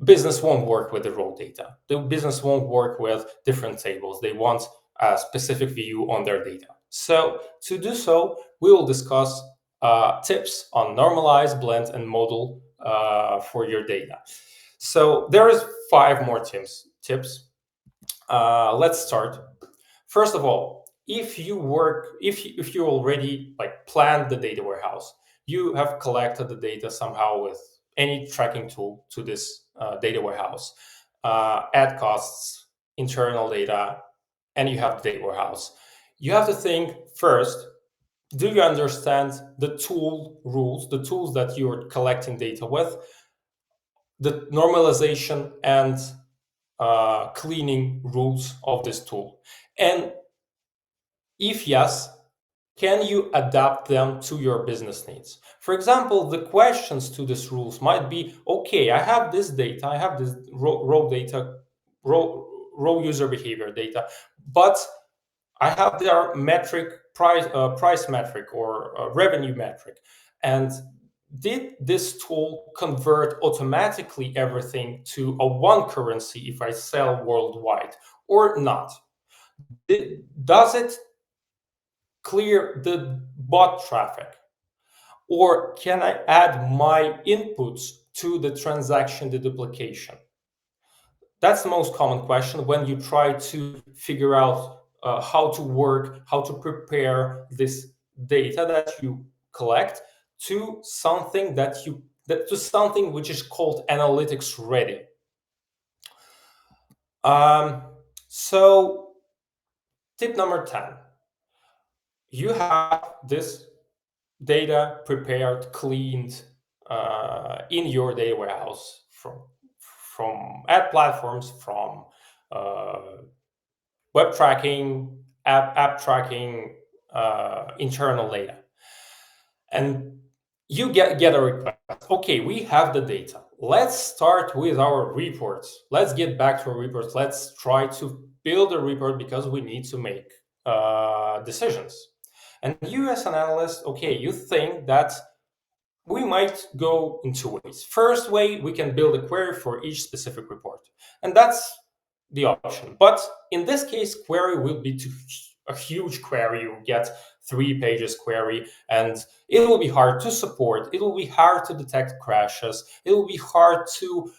business won't work with the raw data. The business won't work with different tables. They want a specific view on their data. So to do so, we will discuss tips on normalize, blend, and model for your data. So there is 5 more tips. Let's start. First of all, if you already like planned the data warehouse, you have collected the data somehow with any tracking tool to this data warehouse, ad costs, internal data, and you have the data warehouse. You have to think first, do you understand the tool rules, the tools that you're collecting data with? the normalization and cleaning rules of this tool? And if yes, can you adapt them to your business needs? For example, the questions to these rules might be, okay, I have this data, I have this raw data, raw user behavior data, but I have their metric, price metric or revenue metric. And did this tool convert automatically everything to a one currency if I sell worldwide or not? Does it clear the bot traffic? Or can I add my inputs to the transaction deduplication? That's the most common question when you try to figure out how to work, how to prepare this data that you collect to something to something which is called analytics ready. So tip number 10, you have this data prepared, cleaned in your data warehouse from ad platforms, from web tracking, app tracking, internal data. And you get a request. Okay, we have the data. Let's start with our reports. Let's get back to our reports. Let's try to build a report because we need to make decisions. And you as an analyst, okay, you think that we might go in two ways. First way, we can build a query for each specific report. And that's the option. But in this case, query will be a huge query. You get 3 pages query, and it will be hard to support. It will be hard to detect crashes. It will be hard to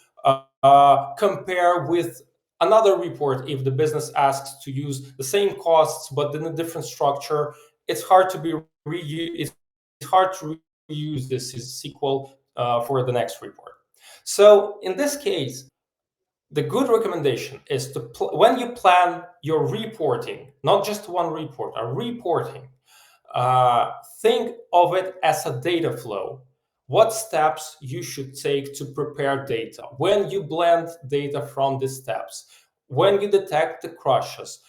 compare with another report if the business asks to use the same costs but in a different structure. It's hard to be it's hard to reuse this SQL for the next report. So in this case, the good recommendation is to when you plan your reporting, not just one report, a reporting, think of it as a data flow. What steps you should take to prepare data, when you blend data from the steps, when you detect the crashes,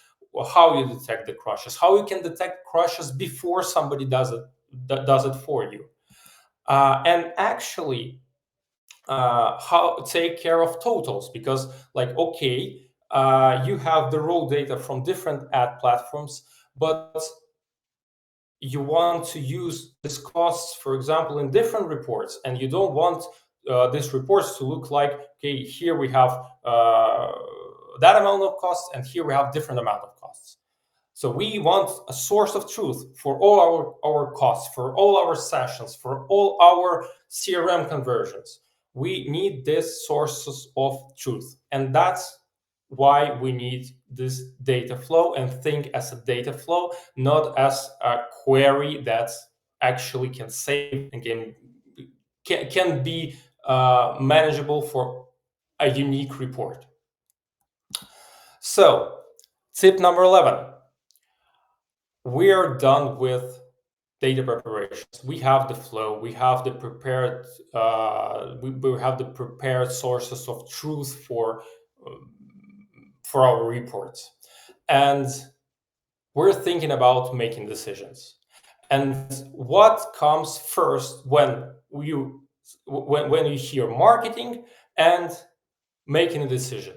how you detect the crashes, how you can detect crashes before somebody does it for you, and actually how take care of totals, because like, okay, you have the raw data from different ad platforms, but you want to use these costs, for example, in different reports, and you don't want these reports to look like, okay, here we have that amount of costs and here we have different amount of costs. So we want a source of truth for all our costs, for all our sessions, for all our CRM conversions. We need these sources of truth. And that's why we need this data flow, and think as a data flow, not as a query that actually can save and can be manageable for a unique report. So tip number 11. We are done with data preparations. We have the flow. We have the prepared. We have the prepared sources of truth for our reports, and we're thinking about making decisions. And what comes first when you hear marketing and making a decision?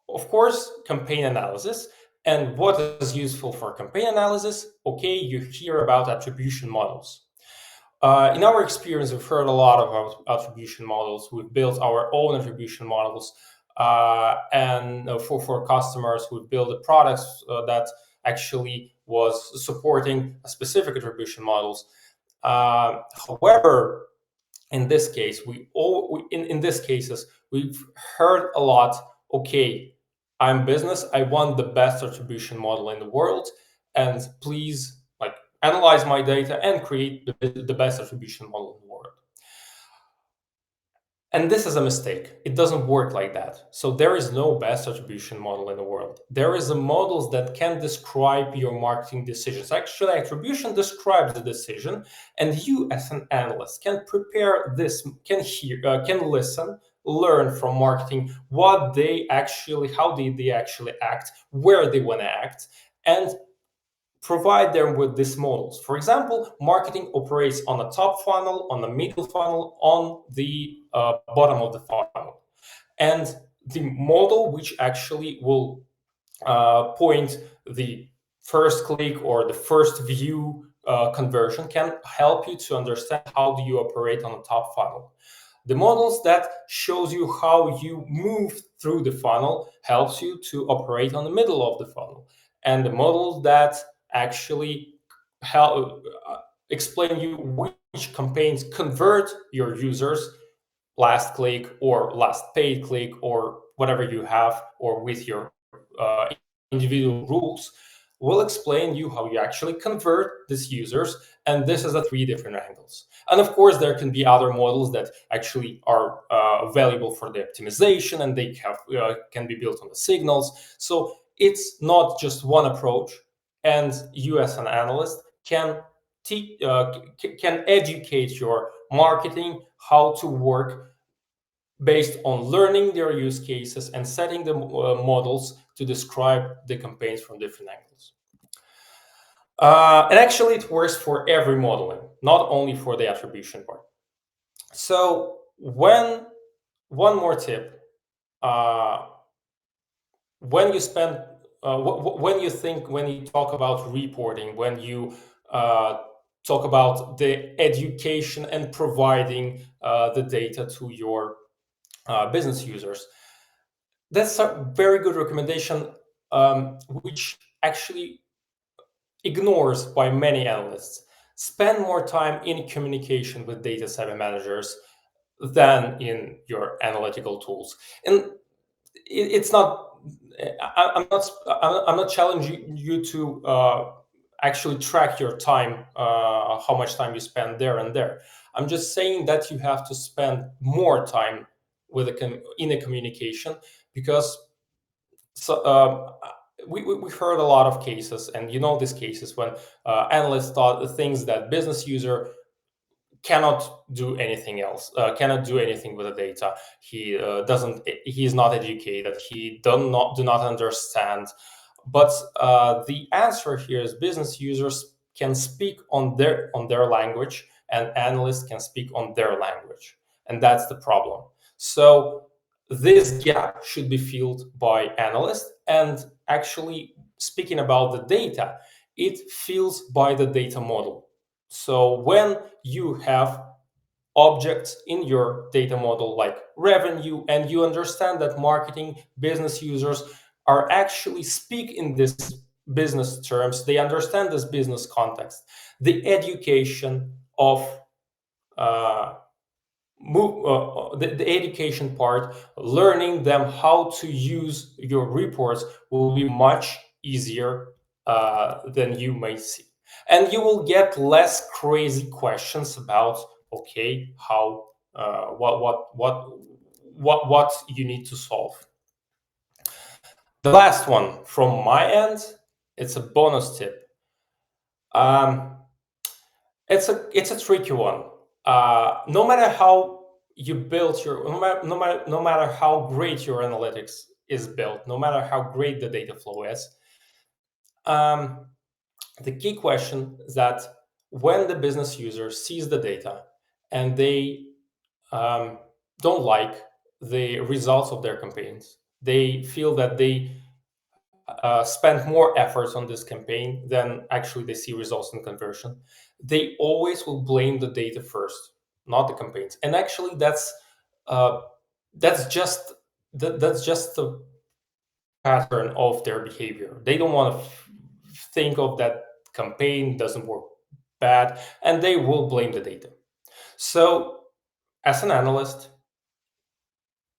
Of course, campaign analysis. And what is useful for campaign analysis? Okay, you hear about attribution models. In our experience, we've heard a lot about attribution models. We've built our own attribution models, and for customers, we've built the products that actually was supporting specific attribution models. However, in this case, in these cases, we've heard a lot. Okay, I'm business. I want the best attribution model in the world, and please, like, analyze my data and create the best attribution model in the world. And this is a mistake. It doesn't work like that. So there is no best attribution model in the world. There is a models that can describe your marketing decisions. Actually, attribution describes the decision, and you as an analyst can prepare this, can listen, learn from marketing how did they actually act, where they want to act, and provide them with these models. For example, marketing operates on a top funnel, on the middle funnel, on the bottom of the funnel. And the model which actually will point the first click or the first view conversion can help you to understand how do you operate on the top funnel. The models that shows you how you move through the funnel helps you to operate on the middle of the funnel. And the models that actually help explain you which campaigns convert your users last click or last paid click or whatever you have, or with your uh, individual rules, will explain you how you actually convert these users. And this is the three different angles. And of course, there can be other models that actually are valuable for the optimization, and they can be built on the signals. So it's not just one approach, and you as an analyst can can educate your marketing how to work based on learning their use cases and setting the models to describe the campaigns from different angles. And actually, it works for every modeling, not only for the attribution part. So, one more tip: when you spend, when you talk about reporting, when you talk about the education and providing the data to your business users, that's a very good recommendation, which actually ignores by many analysts. Spend more time in communication with data savvy managers than in your analytical tools. And it's not, I'm not challenging you to actually track your time, how much time you spend there and there. I'm just saying that you have to spend more time with in a communication, because we heard a lot of cases, and you know these cases when analysts thought the things that business user cannot do anything else, cannot do anything with the data. He is not educated, he do not understand. But the answer here is business users can speak on their language, and analysts can speak on their language, and that's the problem. So this gap should be filled by analysts, and actually speaking about the data, it fills by the data model. So when you have objects in your data model like revenue, and you understand that marketing business users are actually speak in this business terms, they understand this business context, the education of the education part, learning them how to use your reports will be much easier than you may see. And you will get less crazy questions about, okay, how, what you need to solve. The last one from my end, it's a bonus tip. It's a tricky one. No matter how you build your, no matter how great your analytics is built, no matter how great the data flow is, the key question is that when the business user sees the data and they don't like the results of their campaigns, they feel that they spend more efforts on this campaign than actually they see results in conversion, they always will blame the data first, not the campaigns. And actually, that's just the pattern of their behavior. They don't want to think of that campaign doesn't work bad, and they will blame the data. So, as an analyst,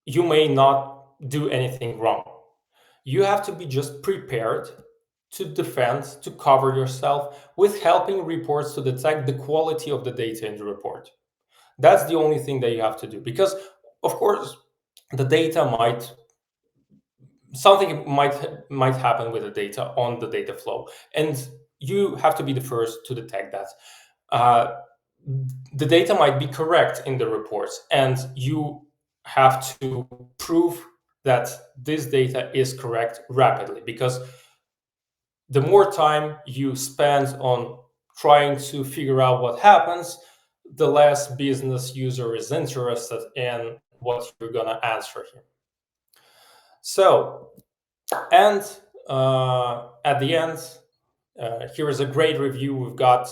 you may not do anything wrong. You have to be just prepared to defend, to cover yourself with helping reports to detect the quality of the data in the report. That's the only thing that you have to do, because of course the data might happen with the data on the data flow, and you have to be the first to detect that. The data might be correct in the reports, and you have to prove that this data is correct rapidly, because the more time you spend on trying to figure out what happens, the less business user is interested in what you're going to answer him. So, and at the end, here is a great review we've got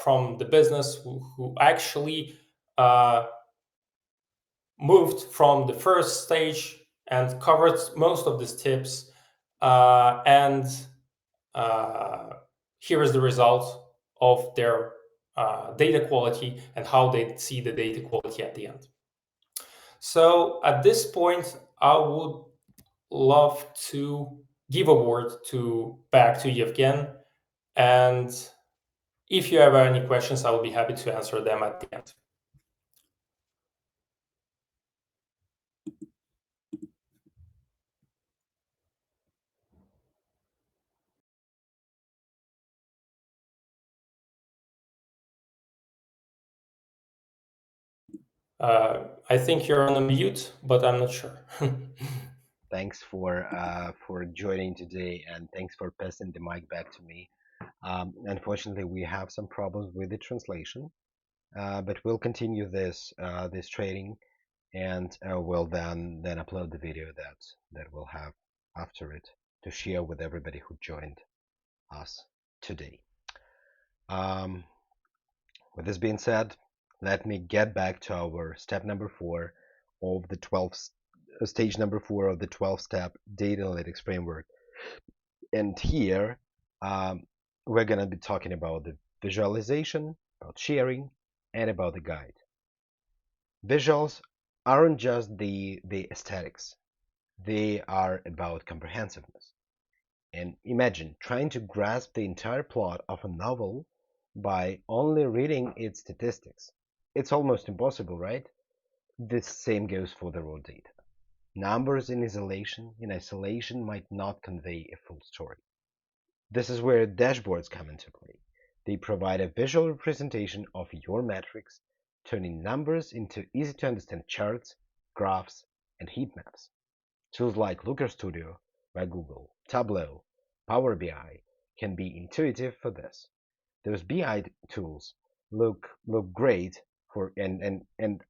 from the business who actually moved from the first stage and covered most of these tips. And here is the result of their data quality and how they see the data quality at the end. So at this point, I would love to give a word back to Ievgen. And if you have any questions, I will be happy to answer them at the end. I think you're on a mute, but I'm not sure. Thanks for joining today, and thanks for passing the mic back to me. Unfortunately, we have some problems with the translation, but we'll continue this training, and we'll then upload the video that we'll have after it to share with everybody who joined us today. With this being said, let me get back to our step number 4 of the 12 stage number 4 of the 12-step data analytics framework. And here we're going to be talking about the visualization, about sharing, and about the guide. Visuals aren't just the aesthetics. They are about comprehensiveness. And imagine trying to grasp the entire plot of a novel by only reading its statistics. It's almost impossible, right? The same goes for the raw data. Numbers in isolation might not convey a full story. This is where dashboards come into play. They provide a visual representation of your metrics, turning numbers into easy-to-understand charts, graphs, and heat maps. Tools like Looker Studio by Google, Tableau, Power BI can be intuitive for this. Those BI tools look great for and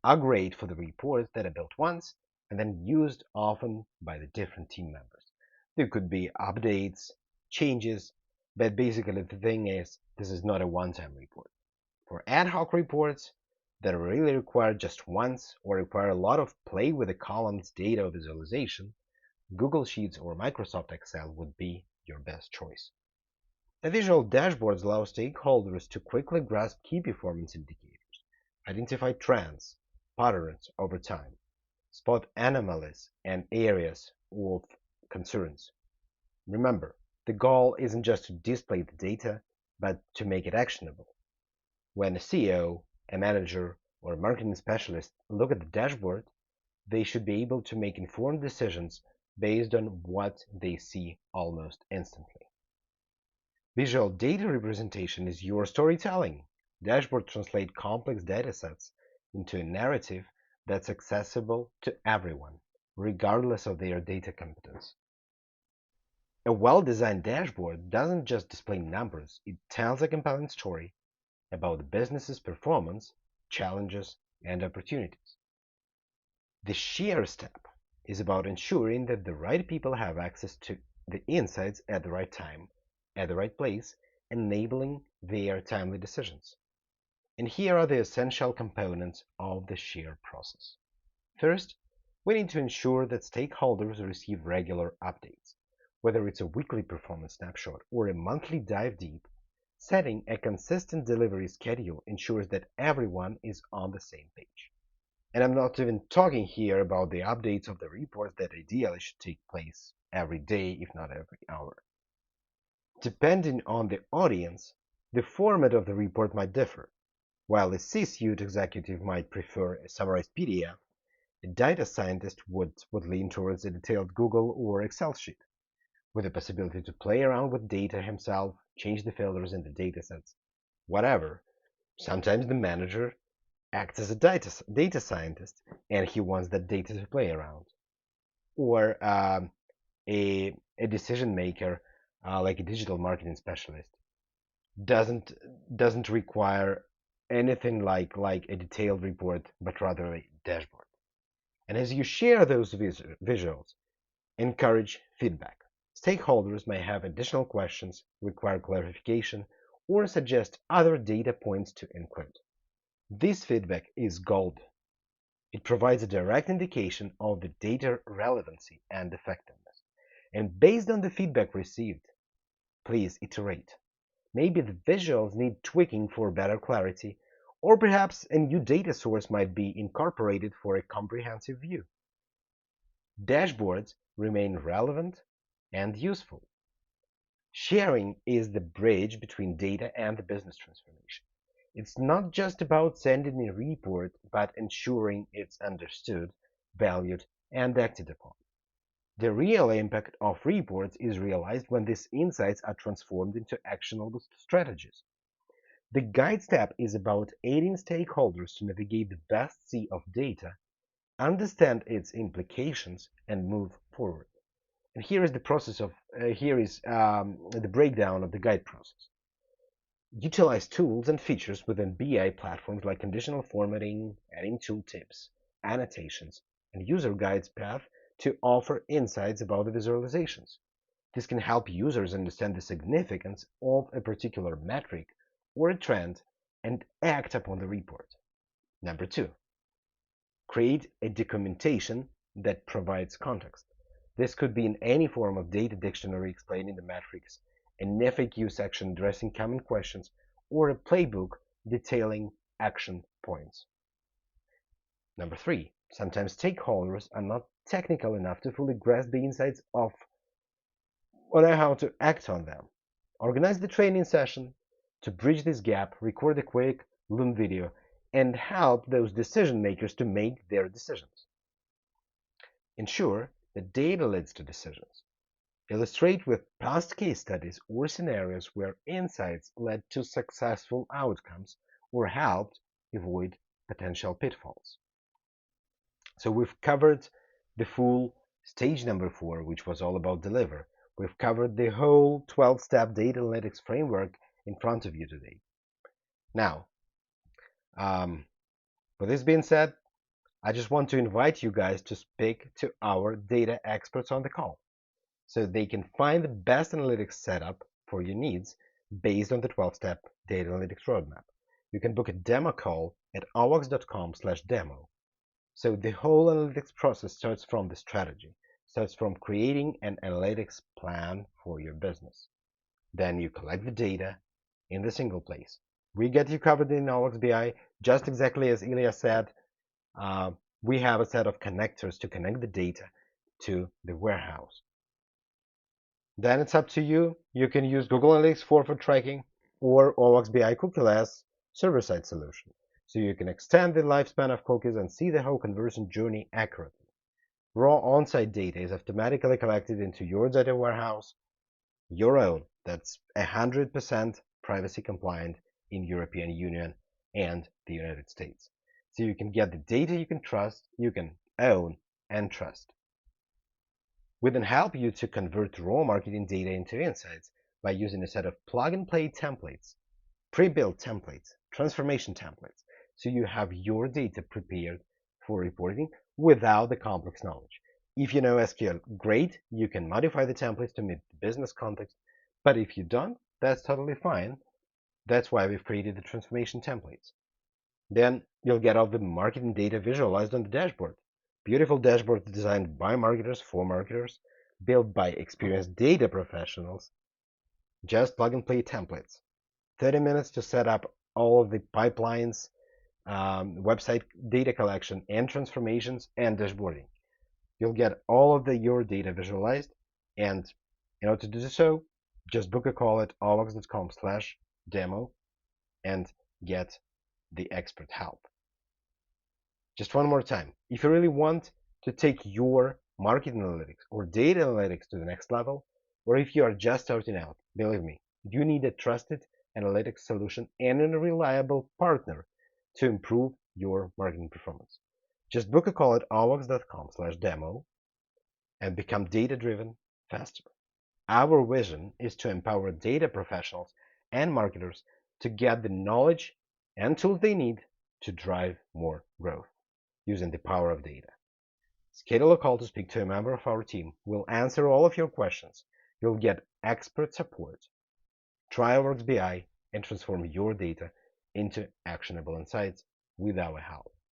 are great for the reports that are built once and then used often by the different team members. There could be updates, changes, but basically the thing is this is not a one-time report. For ad hoc reports that really require just once or require a lot of play with the columns data visualization, Google Sheets or Microsoft Excel would be your best choice. The visual dashboards allow stakeholders to quickly grasp key performance indicators, identify trends, patterns over time, spot anomalies and areas of concerns. Remember, the goal isn't just to display the data, but to make it actionable. When a CEO, a manager, or a marketing specialist look at the dashboard, they should be able to make informed decisions based on what they see almost instantly. Visual data representation is your storytelling. Dashboards translate complex datasets into a narrative that's accessible to everyone, regardless of their data competence. A well-designed dashboard doesn't just display numbers, it tells a compelling story about the business's performance, challenges, and opportunities. The share step is about ensuring that the right people have access to the insights at the right time, at the right place, enabling their timely decisions. And here are the essential components of the share process. First, we need to ensure that stakeholders receive regular updates. Whether it's a weekly performance snapshot or a monthly dive deep, setting a consistent delivery schedule ensures that everyone is on the same page. And I'm not even talking here about the updates of the reports that ideally should take place every day, if not every hour. Depending on the audience, the format of the report might differ. While a C-suite executive might prefer a summarized PDF, a data scientist would lean towards a detailed Google or Excel sheet, with the possibility to play around with data himself, change the filters in the datasets, whatever. Sometimes the manager acts as a data scientist and he wants that data to play around, or a decision maker like a digital marketing specialist doesn't doesn't require anything like a detailed report, but rather a dashboard. And as you share those visuals, encourage feedback. Stakeholders may have additional questions, require clarification, or suggest other data points to include. This feedback is gold. It provides a direct indication of the data relevancy and effectiveness. And based on the feedback received, please iterate. Maybe the visuals need tweaking for better clarity, or perhaps a new data source might be incorporated for a comprehensive view. Dashboards remain relevant and useful. Sharing is the bridge between data and the business transformation. It's not just about sending a report, but ensuring it's understood, valued, and acted upon. The real impact of reports is realized when these insights are transformed into actionable strategies. The guide step is about aiding stakeholders to navigate the vast sea of data, understand its implications, and move forward. And here is the process of here is the breakdown of the guide process. Utilize tools and features within BI platforms like conditional formatting, adding tooltips, annotations, and user guides path to offer insights about the visualizations. This can help users understand the significance of a particular metric or a trend and act upon the report. Number two, create a documentation that provides context. This could be in any form of data dictionary explaining the metrics, an FAQ section addressing common questions, or a playbook detailing action points. Number three, sometimes stakeholders are not technical enough to fully grasp the insights of or know how to act on them. Organize the training session to bridge this gap, record a quick Loom video, and help those decision makers to make their decisions. Ensure that data leads to decisions. Illustrate with past case studies or scenarios where insights led to successful outcomes or helped avoid potential pitfalls. So we've covered the full stage number 4, which was all about deliver. We've covered the whole 12-step data analytics framework in front of you today. Now, with this being said, I just want to invite you guys to speak to our data experts on the call so they can find the best analytics setup for your needs based on the 12-step data analytics roadmap. You can book a demo call at owox.com/demo. So the whole analytics process starts from the strategy, starts from creating an analytics plan for your business. Then you collect the data in the single place. We get you covered in OWOX BI, just exactly as Ilya said. We have a set of connectors to connect the data to the warehouse. Then it's up to you. You can use Google Analytics 4 for tracking or OWOX BI cookieless server-side solution. So you can extend the lifespan of cookies and see the whole conversion journey accurately. Raw on-site data is automatically collected into your data warehouse, your own, that's 100% privacy compliant in European Union and the United States. So you can get the data you can trust, you can own and trust. We then help you to convert raw marketing data into insights by using a set of plug-and-play templates, pre-built templates, transformation templates, so you have your data prepared for reporting without the complex knowledge. If you know SQL, great, you can modify the templates to meet the business context, but if you don't, that's totally fine. That's why we've created the transformation templates. Then you'll get all the marketing data visualized on the dashboard. Beautiful dashboards designed by marketers for marketers, built by experienced data professionals. Just plug and play templates. 30 minutes to set up all of the pipelines, website data collection and transformations and dashboarding. You'll get all of your data visualized, and in order to do so, just book a call at owox.com/demo and get the expert help. Just one more time, if you really want to take your marketing analytics or data analytics to the next level, or if you are just starting out, believe me, you need a trusted analytics solution and a reliable partner to improve your marketing performance. Just book a call at owox.com/demo and become data-driven faster. Our vision is to empower data professionals and marketers to get the knowledge and tools they need to drive more growth using the power of data. Schedule a call to speak to a member of our team. We'll answer all of your questions. You'll get expert support. Try OWOX BI and transform your data into actionable insights with our help.